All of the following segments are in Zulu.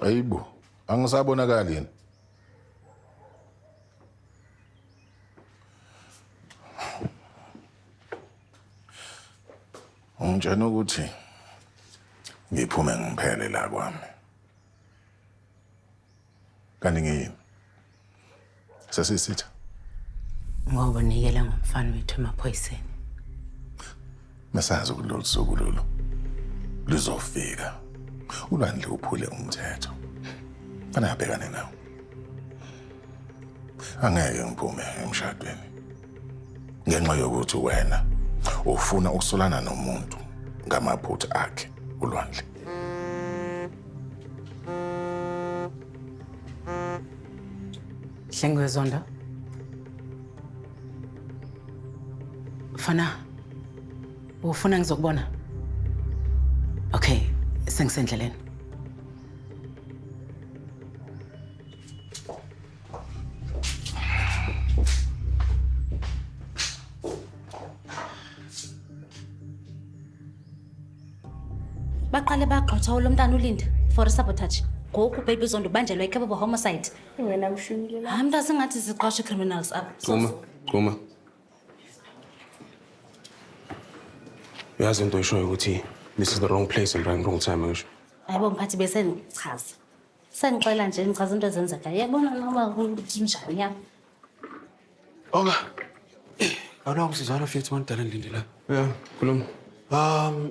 Ayibo, angisabonakali yini? Ungitshela ukuthi ngiphume ngiphele la kwami. Kanti ngiyini? Sesisitha. Ngoba unikela ngomfana wethu emaphoyiseni. Masazi kulolu suku lolu lizofika. Ulandle uphule umthetho. Fana yabhekane nawo. Angeke ngiphume emshadweni. Ngenxa yokuthi wena ufuna ukusolana nomuntu ngamaphutha akhe uLwandle. Hlengwezonda. Fana. Ufuna ngizokubona? Okay, sengisendleleni. Baqale bagxotha umntana uLinda for sabotage. Ngoku baby Zondo banjelwe ekhaba homicide. Wena ushumile la. Hamda singathi ziqoshe criminals up. Guma. Uyazi into eshoyo ukuthi this is the wrong place and wrong time ngisho. Hayibo mphathi bese ngichaza. Sengixela nje ngichaza into ezenzeka. Yabona noma kunjani ya. Oga. Awuna ngisizana futhi mandala ndindi la. Yeah, khuluma.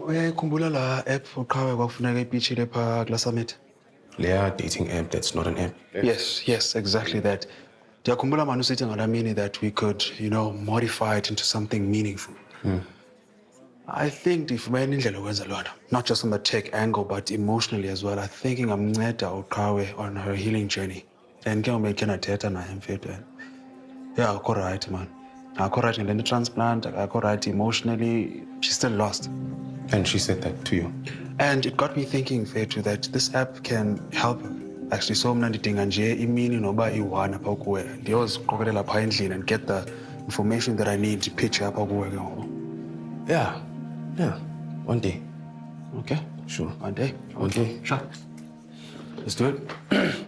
Uyayikhumbula la app uqhawe kwakufuneka ipichile pha kula summit? Leya dating app that's not an app. Yes, exactly that. Ndiyakhumbula manje usithi ngalamini that we could, modify it into something meaningful. I think ndifumene indlela yokwenza lona, not just on the tech angle but emotionally as well. I think ingamnceda uqhawe on her healing journey. And ke umeke nathetha naye mfethu. Yeah, akho right man. Akho right ngale transplant, akho right emotionally. She's still lost. And she said that to you. And it got me thinking, Fetu, that this app can help her. Actually, so mna ndidinga nje imini noba i-1 apha kuwe. Ndiyoziqokelela pha endlini and get the information that I need to pitch apha kuwe ke ngoku. Yeah. One day. Okay? Sure. One day. Sure. Let's do it.